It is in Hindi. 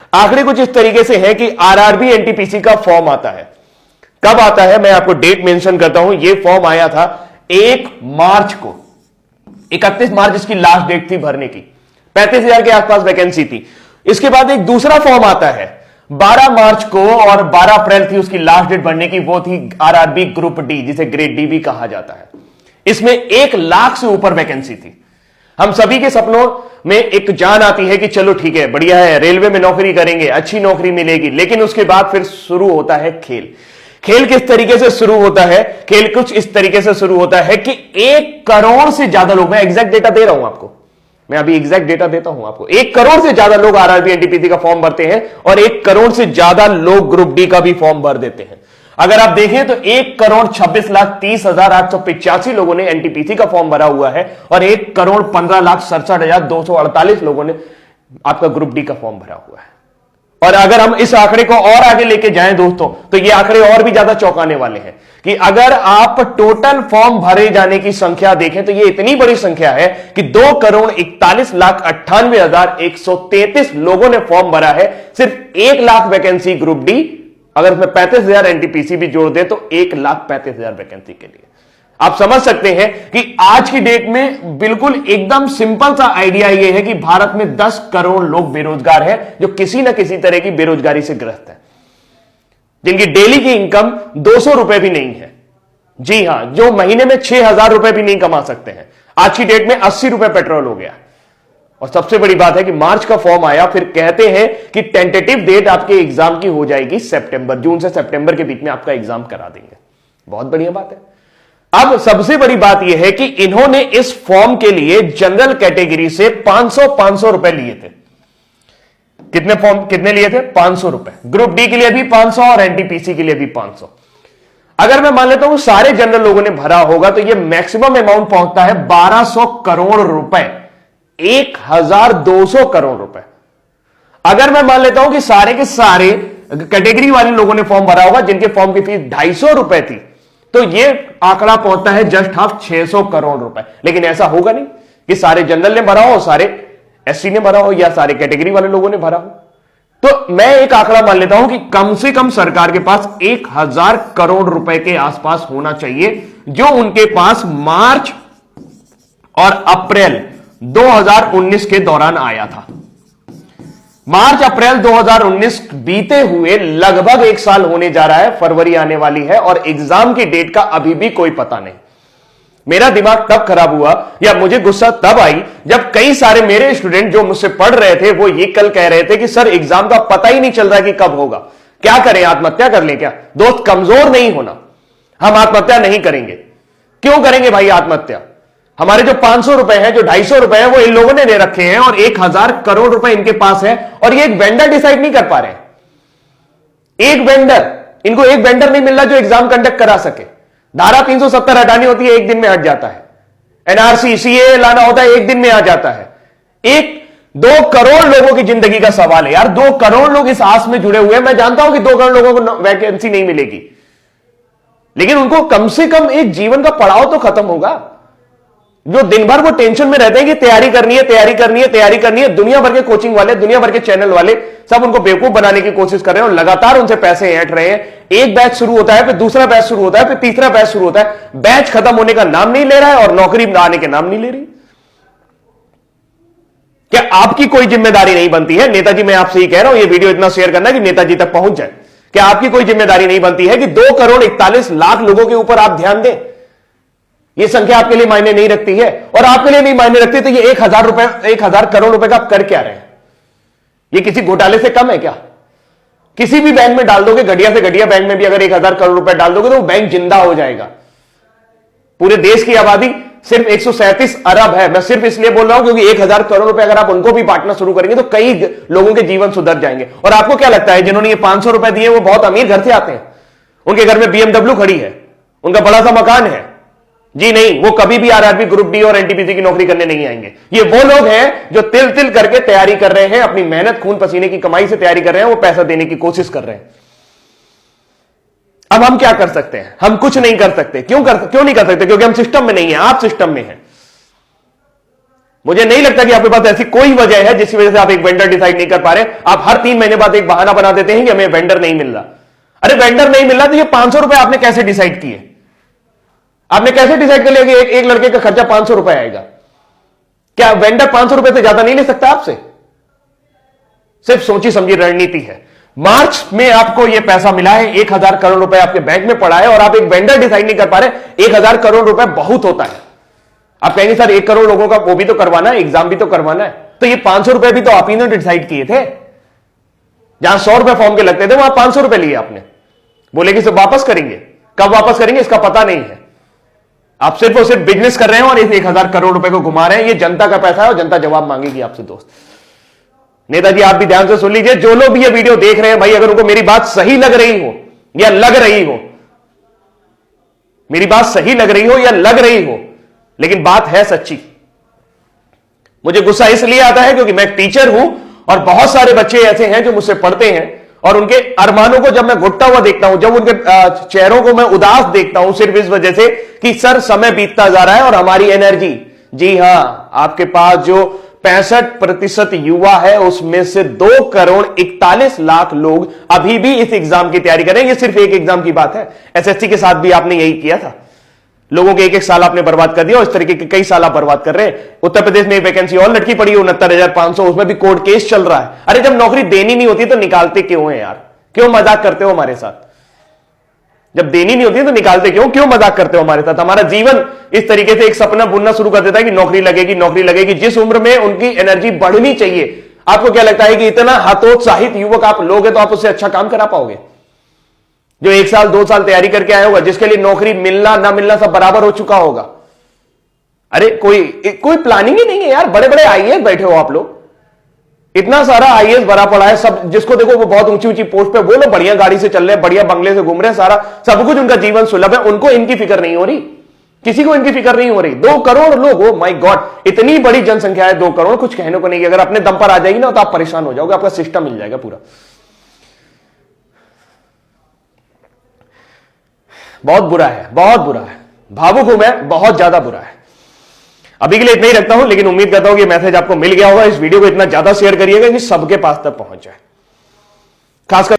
आंकड़े कुछ इस तरीके से है कि आरआरबी एनटीपीसी का फॉर्म आता है। कब आता है मैं आपको डेट मेंशन करता हूं। यह फॉर्म आया था 1 मार्च को, 31 मार्च इसकी लास्ट डेट थी भरने की। 35,000 के आसपास वैकेंसी थी। इसके बाद एक दूसरा फॉर्म आता है 12 मार्च को और 12 अप्रैल थी उसकी लास्ट डेट भरने की। वो थी आरआरबी ग्रुप डी, जिसे ग्रेड डी भी कहा जाता है। इसमें 1 लाख से ऊपर वैकेंसी थी। हम सभी के सपनों में एक जान आती है कि चलो ठीक है, बढ़िया है, रेलवे में नौकरी करेंगे, अच्छी नौकरी मिलेगी। लेकिन उसके बाद फिर शुरू होता है खेल। खेल किस तरीके से शुरू होता है? खेल कुछ इस तरीके से शुरू होता है कि 1 करोड़ से ज्यादा लोग, मैं एग्जैक्ट डेटा दे रहा हूं आपको, मैं अभी एग्जैक्ट डेटा देता हूं आपको। 1 करोड़ से ज्यादा लोग आरआरबी एनटीपीसी का फॉर्म भरते हैं और 1 करोड़ से ज्यादा लोग ग्रुप डी का भी फॉर्म भर देते हैं। अगर आप देखें तो 1,26,30,885 लोगों ने एनटीपीसी का फॉर्म भरा हुआ है और 1,15,67,248 लोगों ने आपका ग्रुप डी का फॉर्म भरा हुआ है। और अगर हम इस आंकड़े को और आगे लेके जाएं दोस्तों, तो ये आंकड़े और भी ज्यादा चौंकाने वाले हैं कि अगर आप टोटल फॉर्म भरे जाने की संख्या देखें तो ये इतनी बड़ी संख्या है कि 2,41,98,133 लोगों ने फॉर्म भरा है। सिर्फ 1 लाख वैकेंसी ग्रुप डी, अगर उसमें 35,000 एनटीपीसी भी जोड़ दे तो 1,35,000 वैकेंसी के लिए। आप समझ सकते हैं कि आज की डेट में बिल्कुल एकदम सिंपल सा आइडिया यह है कि भारत में 10 करोड़ लोग बेरोजगार हैं, जो किसी ना किसी तरह की बेरोजगारी से ग्रस्त है, जिनकी डेली की इनकम 200 रुपए भी नहीं है। जी हां, जो महीने में 6,000 रुपए भी नहीं कमा सकते हैं। आज की डेट में 80 रुपए पेट्रोल हो गया। और सबसे बड़ी बात है कि मार्च का फॉर्म आया, फिर कहते हैं कि टेंटेटिव डेट आपके एग्जाम की हो जाएगी सितंबर, जून से सितंबर के बीच में आपका एग्जाम करा देंगे। बहुत बढ़िया बात है। अब सबसे बड़ी बात यह है कि इन्होंने इस फॉर्म के लिए जनरल कैटेगरी से 500 रुपए लिए थे। कितने लिए थे? 500 रुपए। ग्रुप डी के लिए भी 500 और एनटीपीसी के लिए भी 500। अगर मैं मान लेता हूं सारे जनरल लोगों ने भरा होगा तो यह मैक्सिमम अमाउंट पहुंचता है 1200 करोड़ रुपए, 1,200 करोड़ रुपए। अगर मैं मान लेता हूं कि सारे के सारे कैटेगरी वाले लोगों ने फॉर्म भरा होगा जिनके फॉर्म की फीस 250 रुपए थी, तो यह आंकड़ा पहुंचता है जस्ट हाफ 600 करोड़ रुपए। लेकिन ऐसा होगा नहीं कि सारे जनरल ने भरा हो, सारे एससी ने भरा हो या सारे कैटेगरी वाले लोगों ने भरा हो। तो मैं एक आंकड़ा मान लेता हूं कि कम से कम सरकार के पास 1,000 करोड़ रुपए के आसपास होना चाहिए, जो उनके पास मार्च और अप्रैल 2019 के दौरान आया था। मार्च अप्रैल 2019 बीते हुए लगभग 1 साल होने जा रहा है, फरवरी आने वाली है और एग्जाम की डेट का अभी भी कोई पता नहीं। मेरा दिमाग तब खराब हुआ या मुझे गुस्सा तब आई जब कई सारे मेरे स्टूडेंट जो मुझसे पढ़ रहे थे वो ये कल कह रहे थे कि सर एग्जाम का पता ही नहीं चल रहा कि कब होगा, क्या करें, आत्महत्या कर लें क्या? दोस्त, कमजोर नहीं होना, हम आत्महत्या नहीं करेंगे। क्यों करेंगे भाई आत्महत्या? हमारे जो 500 रुपए हैं, जो 250 रुपए हैं, वो इन लोगों ने दे रखे हैं और 1,000 करोड़ रुपए इनके पास है और ये एक वेंडर डिसाइड नहीं कर पा रहे हैं। एक वेंडर, इनको एक वेंडर नहीं मिल रहा जो एग्जाम कंडक्ट करा सके। धारा 370 हटानी होती है, 1 दिन में हट जाता है। एनआरसी सीए लाना होता है, 1 दिन में आ जाता है। 1-2 करोड़ लोगों की जिंदगी का सवाल है यार। 2 करोड़ लोग इस आस में जुड़े हुए हैं। मैं जानता हूं कि 2 करोड़ लोगों को वैकेंसी नहीं मिलेगी, लेकिन उनको कम से कम एक जीवन का पड़ाव तो खत्म होगा। जो दिन भर वो टेंशन में रहते हैं कि तैयारी करनी है, तैयारी करनी है, तैयारी करनी है। दुनिया भर के कोचिंग वाले, दुनिया भर के चैनल वाले सब उनको बेवकूफ बनाने की कोशिश कर रहे हैं और लगातार उनसे पैसे ऐंठ रहे हैं। एक बैच शुरू होता है, फिर दूसरा बैच शुरू होता है, फिर तीसरा बैच शुरू होता है। बैच खत्म होने का नाम नहीं ले रहा है और नौकरी आने के नाम नहीं ले रही। क्या आपकी कोई जिम्मेदारी नहीं बनती है? नेताजी, मैं आपसे ही कह रहा हूं, यह वीडियो इतना शेयर करना कि नेताजी तक पहुंच जाए। क्या आपकी कोई जिम्मेदारी नहीं बनती है कि 2,41,00,000 लोगों के ऊपर आप ध्यान दें? यह संख्या आपके लिए मायने नहीं रखती है और आपके लिए नहीं मायने रखती तो ये 1,000 करोड़ रुपए का आप कर क्या रहे हैं? ये किसी घोटाले से कम है क्या? किसी भी बैंक में डाल दोगे, घटिया से घटिया बैंक में भी अगर 1,000 करोड़ रुपए डाल दोगे तो वो बैंक जिंदा हो जाएगा। पूरे देश की आबादी सिर्फ 137 अरब है। मैं सिर्फ इसलिए बोल रहा हूं क्योंकि 1,000 करोड़ रुपए अगर आप उनको भी बांटना शुरू करेंगे तो कई लोगों के जीवन सुधर जाएंगे। और आपको क्या लगता है जिन्होंने ये 500 रुपए दिए वो बहुत अमीर घर से आते हैं? उनके घर में BMW खड़ी है, उनका बड़ा सा मकान है? जी नहीं, वो कभी भी आरआरबी ग्रुप डी और एनटीपीसी की नौकरी करने नहीं आएंगे। ये वो लोग हैं जो तिल तिल करके तैयारी कर रहे हैं, अपनी मेहनत खून पसीने की कमाई से तैयारी कर रहे हैं, वो पैसा देने की कोशिश कर रहे हैं। अब हम क्या कर सकते हैं? हम कुछ नहीं कर सकते। क्यों नहीं कर सकते? क्योंकि हम सिस्टम में नहीं है, आप सिस्टम में हैं। मुझे नहीं लगता कि आपके पास ऐसी कोई वजह है जिसकी वजह से आप एक वेंडर डिसाइड नहीं कर पा रहे। आप हर 3 महीने बाद एक बहाना बना देते हैं कि हमें वेंडर नहीं मिल रहा। अरे वेंडर नहीं मिल रहा तो ये 500 रुपए आपने कैसे डिसाइड किए? आपने कैसे डिसाइड कर लिया कि एक लड़के का खर्चा 500 रुपए आएगा? क्या वेंडर 500 रुपए से ज्यादा नहीं ले सकता आपसे? सिर्फ सोची समझी रणनीति है। मार्च में आपको यह पैसा मिला है, 1000 करोड़ रुपए आपके बैंक में पड़ा है और आप एक वेंडर डिसाइड नहीं कर पा रहे। 1000 करोड़ रुपए बहुत होता है। आप कहेंगे सर 1 करोड़ लोगों का वो भी तो करवाना है, एग्जाम भी तो करवाना है। तो ये 500 रुपए भी तो आप ही ने डिसाइड किए थे। जहां 100 रुपए फॉर्म के लगते थे वहां 500 रुपए लिए आपने। बोले कि सब वापस करेंगे, कब वापस करेंगे इसका पता नहीं है। आप सिर्फ और सिर्फ बिजनेस कर रहे हैं और इस 1000 करोड़ रुपए को घुमा रहे हैं। ये जनता का पैसा है और जनता जवाब मांगेगी आपसे। दोस्त नेताजी आप भी ध्यान से सुन लीजिए, जो लोग भी ये वीडियो देख रहे हैं भाई, अगर उनको मेरी बात सही लग रही हो या लग रही हो, मेरी बात सही लग रही हो या लग रही हो, लेकिन बात है सच्ची। मुझे गुस्सा इसलिए आता है क्योंकि मैं टीचर हूं और बहुत सारे बच्चे ऐसे हैं जो मुझसे पढ़ते हैं और उनके अरमानों को जब मैं घुटता हुआ देखता हूं, जब उनके चेहरों को मैं उदास देखता हूं सिर्फ इस वजह से कि सर समय बीतता जा रहा है और हमारी एनर्जी, जी हां, आपके पास जो 65% युवा है उसमें से 2,41,00,000 लोग अभी भी इस एग्जाम की तैयारी कर रहे हैं। ये सिर्फ एक एग्जाम की बात है। एसएससी के साथ भी आपने यही किया था। लोगों के एक साल आपने बर्बाद कर दिया और इस तरीके के कई साल आप बर्बाद कर रहे हैं। उत्तर प्रदेश में एक वैकेंसी और लटकी पड़ी है 69,500, उसमें भी कोर्ट केस चल रहा है। अरे जब नौकरी देनी नहीं होती तो निकालते क्यों है यार? क्यों मजाक करते हो हमारे साथ? जब देनी नहीं होती तो निकालते क्यों मजाक करते हो हमारे साथ? हमारा जीवन इस तरीके से एक सपना बुनना शुरू कर देता है कि नौकरी लगेगी, नौकरी लगेगी। जिस उम्र में उनकी एनर्जी बढ़नी चाहिए, आपको क्या लगता है कि इतना हतोत्साहित युवक आप लोग हैं तो आप उससे अच्छा काम करा पाओगे? जो 1 साल 2 साल तैयारी करके आया होगा, जिसके लिए नौकरी मिलना ना मिलना सब बराबर हो चुका होगा। अरे कोई प्लानिंग ही नहीं है यार। बड़े बड़े आईएएस बैठे हो आप लोग, इतना सारा आईएएस भरा पड़ा है, सब जिसको देखो वो बहुत ऊंची ऊंची पोस्ट पे, वो लोग बढ़िया गाड़ी से चल रहे हैं, बढ़िया बंगले से घूम रहे हैं, सारा सब कुछ उनका जीवन सुलभ है। उनको इनकी फिक्र नहीं हो रही, किसी को इनकी फिक्र नहीं हो रही। 2 करोड़ लोग, ओ माय गॉड, इतनी बड़ी जनसंख्या है 2 करोड़, कुछ कहने को नहीं। अगर अपने दम पर आ जाएगी ना तो आप परेशान हो जाओगे, आपका सिस्टम मिल जाएगा पूरा। बहुत बुरा है, बहुत बुरा है। भावुक हूं मैं, बहुत ज्यादा बुरा है। अभी के लिए इतना ही रखता हूं, लेकिन उम्मीद करता हूं कि मैसेज आपको मिल गया होगा। इस वीडियो को इतना ज्यादा शेयर करिएगा कि सबके पास तक पहुंच जाए। खासकर